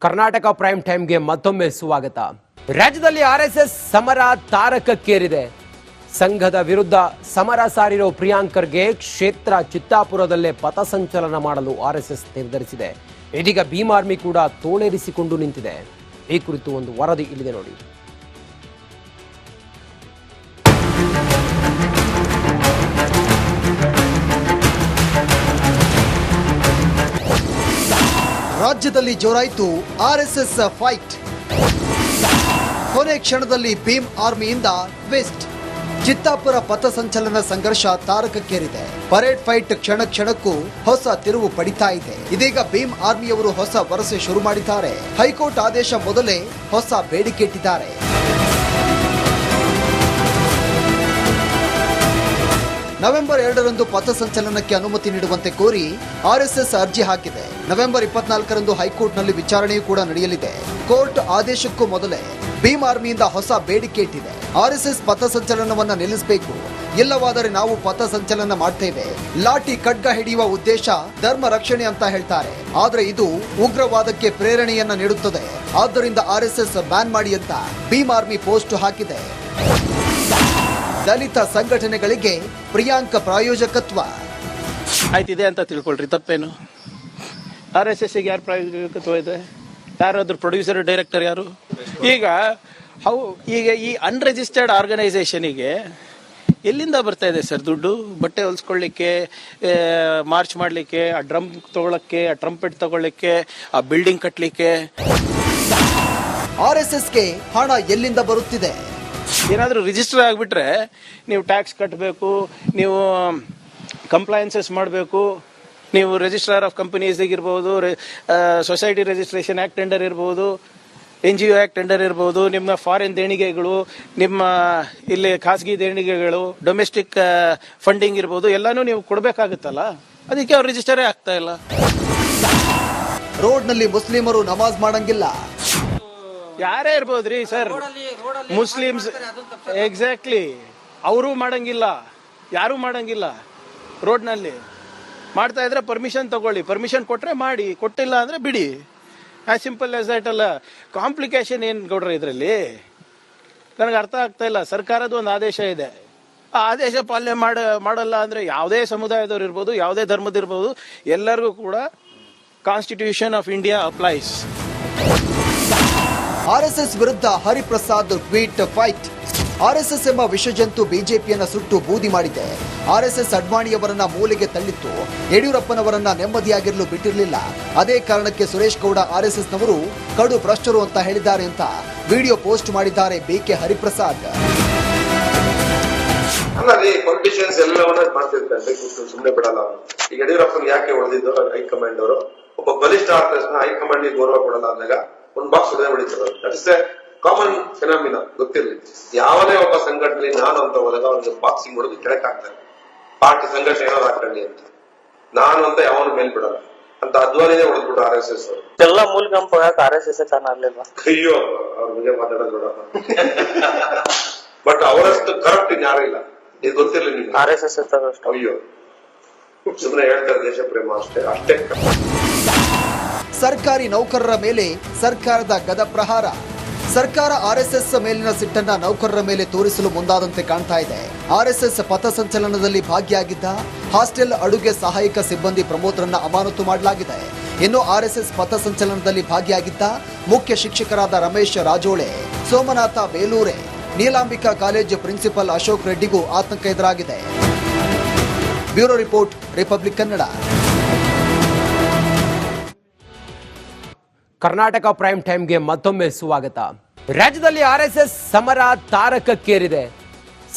Karnataka prime ಟೈಮ್ಗೆ ಮತ್ತೊಮ್ಮೆ ಸ್ವಾಗತ. ರಾಜ್ಯದಲ್ಲಿ ಆರ್ಎಸ್ಎಸ್ ಸಮರ ತಾರಕಕ್ಕೇರಿದೆ. ಸಂಘದ ವಿರುದ್ಧ ಸಮರ ಸಾರಿರೋ ಪ್ರಿಯಾಂಕರ್ಗೆ ಕ್ಷೇತ್ರ ಚಿತ್ತಾಪುರದಲ್ಲೇ ಪಥಸಂಚಲನ ಮಾಡಲು ಆರ್ಎಸ್ಎಸ್ ನಿರ್ಧರಿಸಿದೆ. ಇದೀಗ ಭೀಮ್ ಆರ್ಮಿ ಕೂಡ ತೋಳೇರಿಸಿಕೊಂಡು ನಿಂತಿದೆ. ಈ ಕುರಿತು ಒಂದು ವರದಿ ಇಲ್ಲಿದೆ ನೋಡಿ. ರಾಜ್ಯದಲ್ಲಿ ಜೋರಾಯಿತು ಆರ್ಎಸ್ಎಸ್ ಫೈಟ್. ಕೊನೆ ಕ್ಷಣದಲ್ಲಿ ಭೀಮ್ ಆರ್ಮಿಯಿಂದ ಟ್ವಿಸ್ಟ್. ಚಿತ್ತಾಪುರ ಪಥಸಂಚಲನ ಸಂಘರ್ಷ ತಾರಕಕ್ಕೇರಿದೆ. ಪರೇಡ್ ಫೈಟ್ ಕ್ಷಣ ಕ್ಷಣಕ್ಕೂ ಹೊಸ ತಿರುವು ಪಡಿತಾ ಇದೆ. ಇದೀಗ ಭೀಮ್ ಆರ್ಮಿಯವರು ಹೊಸ ವರಸೆ ಶುರು ಮಾಡಿದ್ದಾರೆ. ಹೈಕೋರ್ಟ್ ಆದೇಶ ಮೊದಲೇ ಹೊಸ ಬೇಡಿಕೆ ಇಟ್ಟಿದ್ದಾರೆ. ನವೆಂಬರ್ 2ರಂದು ಪಥಸಂಚಲನಕ್ಕೆ ಅನುಮತಿ ನೀಡುವಂತೆ ಕೋರಿ ಆರ್ಎಸ್ಎಸ್ ಅರ್ಜಿ ಹಾಕಿದೆ. ನವೆಂಬರ್ 24ರಂದು ಹೈಕೋರ್ಟ್ನಲ್ಲಿ ವಿಚಾರಣೆಯೂ ಕೂಡ ನಡೆಯಲಿದೆ. ಕೋರ್ಟ್ ಆದೇಶಕ್ಕೂ ಮೊದಲೇ ಭೀಮ್ ಆರ್ಮಿಯಿಂದ ಹೊಸ ಬೇಡಿಕೆ ಇಟ್ಟಿದೆ. ಆರ್ಎಸ್ಎಸ್ ಪಥಸಂಚಲನವನ್ನ ನಿಲ್ಲಿಸಬೇಕು, ಇಲ್ಲವಾದರೆ ನಾವು ಪಥಸಂಚಲನ ಮಾಡ್ತೇವೆ. ಲಾಠಿ ಖಡ್ಗ ಹಿಡಿಯುವ ಉದ್ದೇಶ ಧರ್ಮ ರಕ್ಷಣೆ ಅಂತ ಹೇಳ್ತಾರೆ, ಆದ್ರೆ ಇದು ಉಗ್ರವಾದಕ್ಕೆ ಪ್ರೇರಣೆಯನ್ನ ನೀಡುತ್ತದೆ. ಆದ್ದರಿಂದ ಆರ್ಎಸ್ಎಸ್ ಬ್ಯಾನ್ ಮಾಡಿ ಅಂತ ಭೀಮ್ ಆರ್ಮಿ ಪೋಸ್ಟ್ ಹಾಕಿದೆ. ದಲಿತ ಸಂಘಟನೆಗಳಿಗೆ ಪ್ರಿಯಾಂಕ ಪ್ರಾಯೋಜಕತ್ವ ಆಯ್ತಿದೆ ಅಂತ ತಿಳ್ಕೊಳ್ರಿ, ತಪ್ಪೇನು? RSS ಗೆ ಯಾರು ಪ್ರಾಯೋಜಕತ್ವ ಇದೆ? ಯಾರಾದ್ರೂ ಪ್ರೊಡ್ಯೂಸರ್ ಡೈರೆಕ್ಟರ್ ಯಾರು? ಈಗ ಈ ಅನ್ರಿಜಿಸ್ಟರ್ಡ್ ಆರ್ಗನೈಸೇಷನಿಗೆ ಎಲ್ಲಿಂದ ಬರ್ತಾ ಇದೆ ಸರ್ ದುಡ್ಡು? ಬಟ್ಟೆ ಹೊಲ್ಸ್ಕೊಳ್ಳಿಕ್ಕೆ, ಮಾರ್ಚ್ ಮಾಡ್ಲಿಕ್ಕೆ, ಆ ಡ್ರಮ್ ತಗೊಳಕ್ಕೆ, ಆ ಟ್ರಂಪೆಟ್ ತಗೊಳ್ಳಿಕ್ಕೆ, ಆ ಬಿಲ್ಡಿಂಗ್ ಕಟ್ಟಲಿಕ್ಕೆ. ಆರ್ಎಸ್ಎಸ್ಗೆ ಹಣ ಎಲ್ಲಿಂದ ಬರುತ್ತಿದೆ? ಏನಾದರೂ ರಿಜಿಸ್ಟರ್ ಆಗಿಬಿಟ್ರೆ ನೀವು ಟ್ಯಾಕ್ಸ್ ಕಟ್ಟಬೇಕು, ನೀವು ಕಂಪ್ಲೈನ್ಸಸ್ ಮಾಡಬೇಕು, ನೀವು ರಿಜಿಸ್ಟ್ರಾರ್ ಆಫ್ ಕಂಪನೀಸ್ ಇರ್ಬೋದು, ಸೊಸೈಟಿ ರಿಜಿಸ್ಟ್ರೇಷನ್ ಆಕ್ಟ್ ಟೆಂಡರ್ ಇರ್ಬೋದು, NGO ಆಕ್ಟ್ ಟೆಂಡರ್ ಇರ್ಬೋದು, ನಿಮ್ಮ ಫಾರಿನ್ ದೇಣಿಗೆಗಳು, ನಿಮ್ಮ ಇಲ್ಲಿ ಖಾಸಗಿ ದೇಣಿಗೆಗಳು, ಡೊಮೆಸ್ಟಿಕ್ ಫಂಡಿಂಗ್ ಇರ್ಬೋದು, ಎಲ್ಲಾನು ನೀವು ಕೊಡಬೇಕಾಗುತ್ತಲ್ಲ. ಅದಕ್ಕೆ ಅವ್ರು ರಿಜಿಸ್ಟರೇ ಆಗ್ತಾ ಇಲ್ಲ. ರೋಡ್ನಲ್ಲಿ ಮುಸ್ಲಿಮರು ನಮಾಜ್ ಮಾಡಂಗಿಲ್ಲ. ಯಾರೇ ಇರ್ಬೋದ್ರಿ ಸರ್, ಮುಸ್ಲಿಮ್ಸ್ ಎಕ್ಸಾಕ್ಟ್ಲಿ, ಅವರು ಮಾಡಂಗಿಲ್ಲ, ಯಾರು ಮಾಡಂಗಿಲ್ಲ. ರೋಡ್ನಲ್ಲಿ ಮಾಡ್ತಾ ಇದ್ರೆ ಪರ್ಮಿಷನ್ ತಗೊಳ್ಳಿ, ಪರ್ಮಿಷನ್ ಕೊಟ್ರೆ ಮಾಡಿ, ಕೊಟ್ಟಿಲ್ಲ ಅಂದ್ರೆ ಬಿಡಿ. ಆಸ್ ಸಿಂಪಲ್ ಆಸ್ ದಟ್ ಅಲ್ಲ. ಕಾಂಪ್ಲಿಕೇಶನ್ ಏನ್ ಕೊಡ್ರಿ ಇದರಲ್ಲಿ? ನನಗೆ ಅರ್ಥ ಆಗ್ತಾ ಇಲ್ಲ. ಸರ್ಕಾರದ ಒಂದು ಆದೇಶ ಇದೆ, ಆ ಆದೇಶ ಪಾಲನೆ ಮಾಡಲ್ಲ ಅಂದ್ರೆ ಯಾವುದೇ ಸಮುದಾಯದವ್ರು ಇರ್ಬೋದು, ಯಾವುದೇ ಧರ್ಮದಿರ್ಬೋದು, ಎಲ್ಲರಿಗೂ ಕೂಡ constitution of India applies. RSS ವಿರುದ್ಧ ಹರಿಪ್ರಸಾದ್ ಟ್ವೀಟ್ ಫೈಟ್. ಆರ್ಎಸ್ಎಸ್ ಎಂಬ ವಿಷಜಂತು ಬಿಜೆಪಿಯನ್ನ ಸುಟ್ಟು ಬೂದಿ ಮಾಡಿದೆ. ಆರ್ಎಸ್ಎಸ್ ಅಡ್ವಾಣಿಯವರನ್ನ ಮೂಲೆಗೆ ತಳ್ಳಿತ್ತು. ಯಡಿಯೂರಪ್ಪನವರನ್ನ ನೆಮ್ಮದಿಯಾಗಿರಲು ಬಿಟ್ಟಿರಲಿಲ್ಲ. ಅದೇ ಕಾರಣಕ್ಕೆ ಸುರೇಶ್ ಗೌಡ ಆರ್ಎಸ್ಎಸ್ನವರು ಕಡು ಭ್ರಷ್ಟರು ಅಂತ ಹೇಳಿದ್ದಾರೆ ಅಂತ ವಿಡಿಯೋ ಪೋಸ್ಟ್ ಮಾಡಿದ್ದಾರೆ BK ಹರಿಪ್ರಸಾದ್. ಪೊಲಿಟಿಷಿಯನ್ಸ್ ಎಲ್ಲವನ್ನ ಮಾಡ್ತಿರ್ತಾರೆ, ಸುಮ್ಮನೆ ಬಿಡಲ್ಲ. ಈಗ ಯಡಿಯೂರಪ್ಪನ್ ಯಾಕೆ ಹೊಡೆದಿದ್ದು ಹೈಕಮಾಂಡ್ ಅವರು? ಒಬ್ಬ ಬಲಿಷ್ಠ ಹೈಕಮಾಂಡ್ ಗೌರವ ಕೊಡಲ್ಲ ಅಂದಾಗ ಒಂದು ಬಾಕ್ಸ್ ಹೊಡೆದೇ ಹೊಡಿತಾರೆ. That is A common phenomena. ಗೊತ್ತಿರಲಿ, ಯಾವನೇ ಒಬ್ಬ ಸಂಘಟನೆ ನಾನು ಅಂತ ಹೋದಾಗ ಅವ್ರಿಗೆ ಬಾಕ್ಸಿಂಗ್ ಹೊಡೆದು ಕೆಳಕ್ ಹಾಕ್ತಾರೆ. ಪಾರ್ಟಿ ಸಂಘಟನೆ ಏನಾದ್ರು ಹಾಕೊಳ್ಳಿ ಅಂತ, ನಾನು ಅಂತ ಯಾವನು ಮೇಲ್ ಬಿಡಲ್ಲ ಅಂತ ಅದ್ವಾನಿನೇ ಹೊಡೆದ್ಬಿಟ್ಟು RSS ಅವರು ಎಲ್ಲ ಮೂಲಕಂಪ RSS ಕಾಣಲಿಲ್ವಾ? ಅಯ್ಯೋ, ಅವ್ರ ಬಗ್ಗೆ ಮಾತಾಡೋದು ಬೇಡ. ಬಟ್ ಅವರಷ್ಟು ಕರಪ್ಟ್ ಇನ್ ಯಾರು ಇಲ್ಲ. ಇದು ಗೊತ್ತಿರಲಿ ನಿಮ್ಗೆ. RSS ಅಯ್ಯೋ, ಸುಮ್ಮನೆ ಹೇಳ್ತಾರೆ ದೇಶ ಪ್ರೇಮ ಅಷ್ಟೇ ಅಷ್ಟೇ. ಸರ್ಕಾರಿ ನೌಕರರ ಮೇಲೆ ಸರ್ಕಾರದ ಗದ ಪ್ರಹಾರ. ಸರ್ಕಾರ ಆರ್ಎಸ್ಎಸ್ ಮೇಲಿನ ಸಿಟ್ಟನ್ನ ನೌಕರರ ಮೇಲೆ ತೋರಿಸಲು ಮುಂದಾದಂತೆ ಕಾಣ್ತಾ ಇದೆ. ಆರ್ಎಸ್ಎಸ್ ಪಥಸಂಚಲನದಲ್ಲಿ ಭಾಗಿಯಾಗಿದ್ದ ಹಾಸ್ಟೆಲ್ ಅಡುಗೆ ಸಹಾಯಕ ಸಿಬ್ಬಂದಿ ಪ್ರಮೋದ್ರನ್ನ ಅಮಾನತು ಮಾಡಲಾಗಿದೆ. ಇನ್ನು ಆರ್ಎಸ್ಎಸ್ ಪಥಸಂಚಲನದಲ್ಲಿ ಭಾಗಿಯಾಗಿದ್ದ ಮುಖ್ಯ ಶಿಕ್ಷಕರಾದ ರಮೇಶ್ ರಾಜೋಳೆ, ಸೋಮನಾಥ ಬೇಲೂರೆ, ನೀಲಾಂಬಿಕಾ ಕಾಲೇಜು ಪ್ರಿನ್ಸಿಪಲ್ ಅಶೋಕ್ ರೆಡ್ಡಿಗೂ ಆತಂಕ ಎದುರಾಗಿದೆ. Bureau report, republic Kannada. Karnataka prime ಟೈಮ್ಗೆ ಮತ್ತೊಮ್ಮೆ ಸ್ವಾಗತ. ರಾಜ್ಯದಲ್ಲಿ ಆರ್ಎಸ್ಎಸ್ ಸಮರ ತಾರಕಕ್ಕೇರಿದೆ.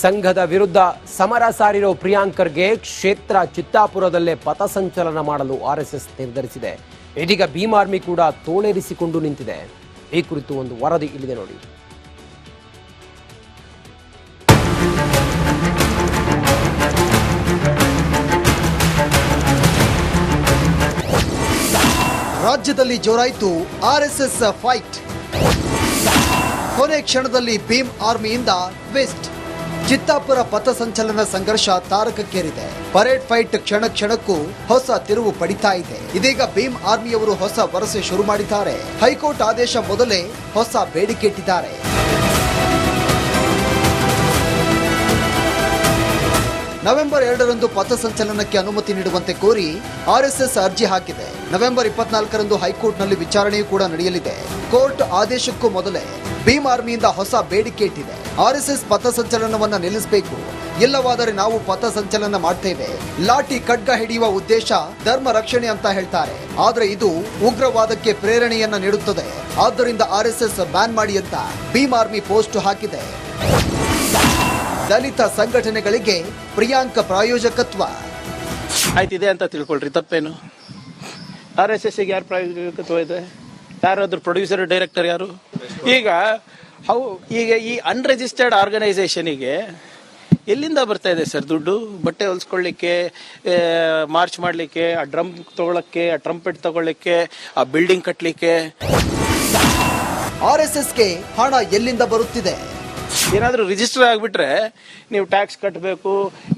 ಸಂಘದ ವಿರುದ್ಧ ಸಮರ ಸಾರಿರೋ ಪ್ರಿಯಾಂಕರ್ಗೆ ಕ್ಷೇತ್ರ ಚಿತ್ತಾಪುರದಲ್ಲೇ ಪಥಸಂಚಲನ ಮಾಡಲು ಆರ್ಎಸ್ಎಸ್ ನಿರ್ಧರಿಸಿದೆ. ಇದೀಗ ಭೀಮ್ ಆರ್ಮಿ ಕೂಡ ತೋಳೇರಿಸಿಕೊಂಡು ನಿಂತಿದೆ. ಈ ಕುರಿತು ಒಂದು ವರದಿ ಇಲ್ಲಿದೆ ನೋಡಿ. ರಾಜ್ಯದಲ್ಲಿ ಜೋರಾಯಿತು ಆರ್ಎಸ್ಎಸ್ ಫೈಟ್. ಕೊನೆ ಕ್ಷಣದಲ್ಲಿ ಭೀಮ್ ಆರ್ಮಿಯಿಂದ ಟ್ವಿಸ್ಟ್. ಚಿತ್ತಾಪುರ ಪಥಸಂಚಲನ ಸಂಘರ್ಷ ತಾರಕಕ್ಕೇರಿದೆ. ಪರೇಡ್ ಫೈಟ್ ಕ್ಷಣ ಕ್ಷಣಕ್ಕೂ ಹೊಸ ತಿರುವು ಪಡಿತಾ ಇದೆ. ಇದೀಗ ಭೀಮ್ ಆರ್ಮಿಯವರು ಹೊಸ ವರಸೆ ಶುರು ಮಾಡಿದ್ದಾರೆ. ಹೈಕೋರ್ಟ್ ಆದೇಶ ಮೊದಲೇ ಹೊಸ ಬೇಡಿಕೆ ಇಟ್ಟಿದ್ದಾರೆ. ನವೆಂಬರ್ 2ರಂದು ಪಥಸಂಚಲನಕ್ಕೆ ಅನುಮತಿ ನೀಡುವಂತೆ ಕೋರಿ ಆರ್ಎಸ್ಎಸ್ ಅರ್ಜಿ ಹಾಕಿದೆ. ನವೆಂಬರ್ 24ರಂದು ಹೈಕೋರ್ಟ್ನಲ್ಲಿ ವಿಚಾರಣೆಯೂ ಕೂಡ ನಡೆಯಲಿದೆ. ಕೋರ್ಟ್ ಆದೇಶಕ್ಕೂ ಮೊದಲೇ ಭೀಮ್ ಆರ್ಮಿಯಿಂದ ಹೊಸ ಬೇಡಿಕೆ ಇಟ್ಟಿದೆ. ಆರ್ಎಸ್ಎಸ್ ಪಥಸಂಚಲನವನ್ನ ನಿಲ್ಲಿಸಬೇಕು, ಇಲ್ಲವಾದರೆ ನಾವು ಪಥಸಂಚಲನ ಮಾಡ್ತೇವೆ. ಲಾಠಿ ಖಡ್ಗ ಹಿಡಿಯುವ ಉದ್ದೇಶ ಧರ್ಮ ರಕ್ಷಣೆ ಅಂತ ಹೇಳ್ತಾರೆ, ಆದ್ರೆ ಇದು ಉಗ್ರವಾದಕ್ಕೆ ಪ್ರೇರಣೆಯನ್ನ ನೀಡುತ್ತದೆ. ಆದ್ದರಿಂದ ಆರ್ಎಸ್ಎಸ್ ಬ್ಯಾನ್ ಮಾಡಿ ಅಂತ ಭೀಮ್ ಆರ್ಮಿ ಪೋಸ್ಟ್ ಹಾಕಿದೆ. ದಲಿತ ಸಂಘಟನೆಗಳಿಗೆ ಪ್ರಿಯಾಂಕ ಪ್ರಾಯೋಜಕತ್ವ. ಆಯ್ತಿದೆ ಅಂತ ತಿಳ್ಕೊಳ್ರಿ, ತಪ್ಪೇನು? RSS ಗೆ ಯಾರು ಪ್ರಾಯೋಜಕತ್ವ ಇದೆ? ಯಾರಾದ್ರೂ ಪ್ರೊಡ್ಯೂಸರ್ ಡೈರೆಕ್ಟರ್ ಯಾರು? ಈಗ ಈ ಅನ್ರಿಜಿಸ್ಟರ್ಡ್ ಆರ್ಗನೈಸೇಷನಿಗೆ ಎಲ್ಲಿಂದ ಬರ್ತಾ ಇದೆ ಸರ್ ದುಡ್ಡು? ಬಟ್ಟೆ ಹೊಲ್ಸ್ಕೊಳ್ಳಿಕ್ಕೆ, ಮಾರ್ಚ್ ಮಾಡ್ಲಿಕ್ಕೆ, ಆ ಡ್ರಮ್ ತಗೊಳಕ್ಕೆ, ಆ ಟ್ರಂಪೆಟ್ ತಗೊಳ್ಳಿಕ್ಕೆ, ಆ ಬಿಲ್ಡಿಂಗ್ ಕಟ್ಟಲಿಕ್ಕೆ. ಆರ್ಎಸ್ಎಸ್ಗೆ ಹಣ ಎಲ್ಲಿಂದ ಬರುತ್ತಿದೆ? ಏನಾದರೂ ರಿಜಿಸ್ಟರ್ ಆಗಿಬಿಟ್ರೆ ನೀವು ಟ್ಯಾಕ್ಸ್ ಕಟ್ಟಬೇಕು,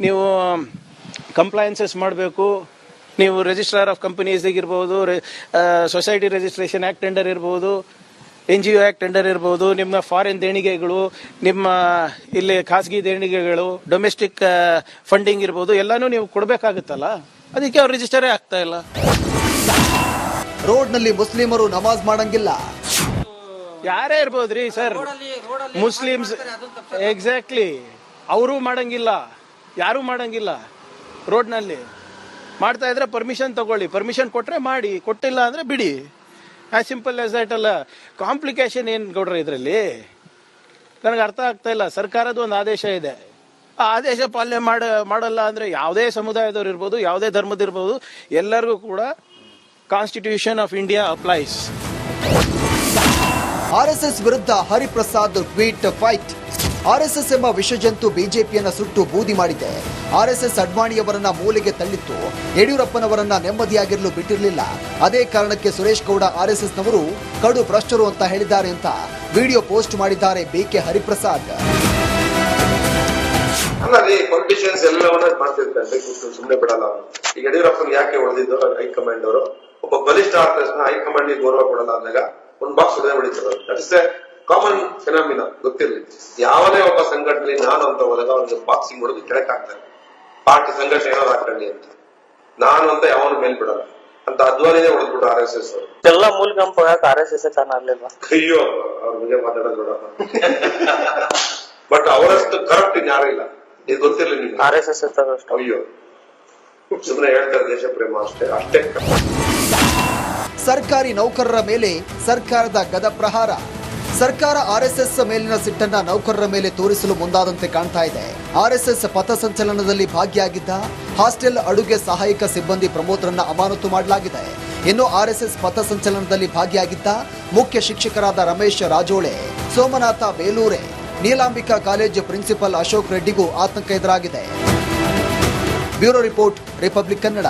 ನೀವು ಕಂಪ್ಲೈನ್ಸಸ್ ಮಾಡಬೇಕು, ನೀವು ರಿಜಿಸ್ಟ್ರಾರ್ ಆಫ್ ಕಂಪನೀಸ್ ಇರ್ಬೋದು, ಸೊಸೈಟಿ ರಿಜಿಸ್ಟ್ರೇಷನ್ ಆಕ್ಟ್ ಟೆಂಡರ್ ಇರ್ಬೋದು, NGO ಆಕ್ಟ್ ಟೆಂಡರ್ ಇರ್ಬೋದು, ನಿಮ್ಮ ಫಾರಿನ್ ದೇಣಿಗೆಗಳು, ನಿಮ್ಮ ಇಲ್ಲಿ ಖಾಸಗಿ ದೇಣಿಗೆಗಳು, ಡೊಮೆಸ್ಟಿಕ್ ಫಂಡಿಂಗ್ ಇರ್ಬೋದು, ಎಲ್ಲಾನು ನೀವು ಕೊಡಬೇಕಾಗುತ್ತಲ್ಲ. ಅದಕ್ಕೆ ಅವ್ರು ರಿಜಿಸ್ಟರೇ ಆಗ್ತಾ ಇಲ್ಲ. ರೋಡ್ನಲ್ಲಿ ಮುಸ್ಲಿಮರು ನಮಾಜ್ ಮಾಡಂಗಿಲ್ಲ. ಯಾರೇ ಇರ್ಬೋದ್ರಿ ಸರ್, ಮುಸ್ಲಿಮ್ಸ್ ಎಕ್ಸಾಕ್ಟ್ಲಿ, ಅವರು ಮಾಡಂಗಿಲ್ಲ, ಯಾರು ಮಾಡಂಗಿಲ್ಲ. ರೋಡ್ನಲ್ಲಿ ಮಾಡ್ತಾ ಇದ್ರೆ ಪರ್ಮಿಷನ್ ತಗೊಳ್ಳಿ, ಪರ್ಮಿಷನ್ ಕೊಟ್ರೆ ಮಾಡಿ, ಕೊಟ್ಟಿಲ್ಲ ಅಂದ್ರೆ ಬಿಡಿ. ಆಸ್ ಸಿಂಪಲ್ ಆಸ್ ದಟ್ ಅಲ್ಲ. ಕಾಂಪ್ಲಿಕೇಶನ್ ಏನ್ ಗೌಡ್ರ ಇದರಲ್ಲಿ? ನನಗೆ ಅರ್ಥ ಆಗ್ತಾ ಇಲ್ಲ. ಸರ್ಕಾರದ ಒಂದು ಆದೇಶ ಇದೆ, ಆ ಆದೇಶ ಪಾಲನೆ ಮಾಡಲ್ಲ ಅಂದ್ರೆ ಯಾವುದೇ ಸಮುದಾಯದವ್ರು ಇರ್ಬೋದು, ಯಾವುದೇ ಧರ್ಮದಿರ್ಬೋದು, ಎಲ್ಲರಿಗೂ ಕೂಡ constitution of India applies. RSS ವಿರುದ್ಧ ಹರಿಪ್ರಸಾದ್ ಟ್ವೀಟ್ ಫೈಟ್. ಆರ್ಎಸ್ಎಸ್ ಎಂಬ ವಿಷಜಂತು ಬಿಜೆಪಿಯನ್ನ ಸುಟ್ಟು ಬೂದಿ ಮಾಡಿದೆ. ಆರ್ಎಸ್ಎಸ್ ಅಡ್ವಾಣಿಯವರನ್ನ ಮೂಲೆಗೆ ತಳ್ಳಿತ್ತು. ಯಡಿಯೂರಪ್ಪನವರನ್ನ ನೆಮ್ಮದಿಯಾಗಿರಲು ಬಿಟ್ಟಿರಲಿಲ್ಲ. ಅದೇ ಕಾರಣಕ್ಕೆ ಸುರೇಶ್ ಗೌಡ ಆರ್ಎಸ್ಎಸ್ನವರು ಕಡು ಭ್ರಷ್ಟರು ಅಂತ ಹೇಳಿದ್ದಾರೆ ಅಂತ ವಿಡಿಯೋ ಪೋಸ್ಟ್ ಮಾಡಿದ್ದಾರೆ BK ಹರಿಪ್ರಸಾದ್. ಅಲ್ಲಲ್ಲಿ ಪೊಲಿಟಿಷಿಯನ್ಸ್ ಎಲ್ಲವನ್ನ ಮಾಡ್ತಿರ್ತಾರೆ, ಸುಮ್ಮನೆ ಬಿಡಲ್ಲ ಅವನು. ಈಗ ಯಡಿಯೂರಪ್ಪನ್ ಯಾಕೆ ಹೊಡೆದಿದ್ದು ಹೈಕಮಾಂಡ್ ಅವರು? ಒಬ್ಬ ಬಲಿಷ್ಠ ಆದ ಹೈಕಮಾಂಡ್ ಗೆ ಗೌರವ ಕೊಡಲ್ಲ ಅಂದಾಗ ಒಂದು ಬಾಕ್ಸ್ ಹೊಡೆದೇ ಹೊಡಿತಾರೆ. That is A common phenomena. ಗೊತ್ತಿರಲಿ, ಯಾವನೇ ಒಬ್ಬ ಸಂಘಟನೆ ನಾನು ಅಂತ ಹೋದಾಗ ಅವ್ನಿಗೆ ಬಾಕ್ಸಿಂಗ್ ಹೊಡೆದು ಕೆಳಕ್ ಹಾಕ್ತಾರೆ. ಪಾರ್ಟಿ ಸಂಘಟನೆ ಏನಾದ್ರು ಹಾಕೊಳ್ಳಿ ಅಂತ, ನಾನು ಅಂತ ಯಾವನು ಮೇಲ್ ಬಿಡಲ್ಲ ಅಂತ ಅದ್ವಾನಿನೇ ಹೊಡೆದ್ಬಿಟ್ಟು RSS ಅವರು. ಎಲ್ಲ ಮೂಲ ಗುಂಪು RSS ಕಾರಣ ಆಗ್ಲಿಲ್ವಾ? ಅಯ್ಯೋ, ಅವ್ರ ಬಗ್ಗೆ ಮಾತಾಡೋದು ಬೇಡ. ಬಟ್ ಅವರಷ್ಟು ಕರಪ್ಟ್ ಇನ್ ಯಾರು ಇಲ್ಲ, ಇದು ಗೊತ್ತಿರಲಿ ನಿಮ್ಗೆ. RSS ಅಯ್ಯೋ, ಸುಮ್ಮನೆ ಹೇಳ್ತಾರೆ ದೇಶ ಪ್ರೇಮ ಅಷ್ಟೇ ಅಷ್ಟೇ. ಸರ್ಕಾರಿ ನೌಕರರ ಮೇಲೆ ಸರ್ಕಾರದ ಗದ ಪ್ರಹಾರ. ಸರ್ಕಾರ ಆರ್ಎಸ್ಎಸ್ ಮೇಲಿನ ಸಿಟ್ಟನ್ನ ನೌಕರರ ಮೇಲೆ ತೋರಿಸಲು ಮುಂದಾದಂತೆ ಕಾಣ್ತಾ ಇದೆ. ಆರ್ಎಸ್ಎಸ್ ಪಥಸಂಚಲನದಲ್ಲಿ ಭಾಗಿಯಾಗಿದ್ದ ಹಾಸ್ಟೆಲ್ ಅಡುಗೆ ಸಹಾಯಕ ಸಿಬ್ಬಂದಿ ಪ್ರಮೋದ್ರನ್ನ ಅಮಾನತು ಮಾಡಲಾಗಿದೆ. ಇನ್ನು ಆರ್ಎಸ್ಎಸ್ ಪಥಸಂಚಲನದಲ್ಲಿ ಭಾಗಿಯಾಗಿದ್ದ ಮುಖ್ಯ ಶಿಕ್ಷಕರಾದ ರಮೇಶ್ ರಾಜೋಳೆ, ಸೋಮನಾಥ ಬೇಲೂರೆ, ನೀಲಾಂಬಿಕಾ ಕಾಲೇಜು ಪ್ರಿನ್ಸಿಪಲ್ ಅಶೋಕ್ ರೆಡ್ಡಿಗೂ ಆತಂಕ ಎದುರಾಗಿದೆ. Bureau report, republic Kannada.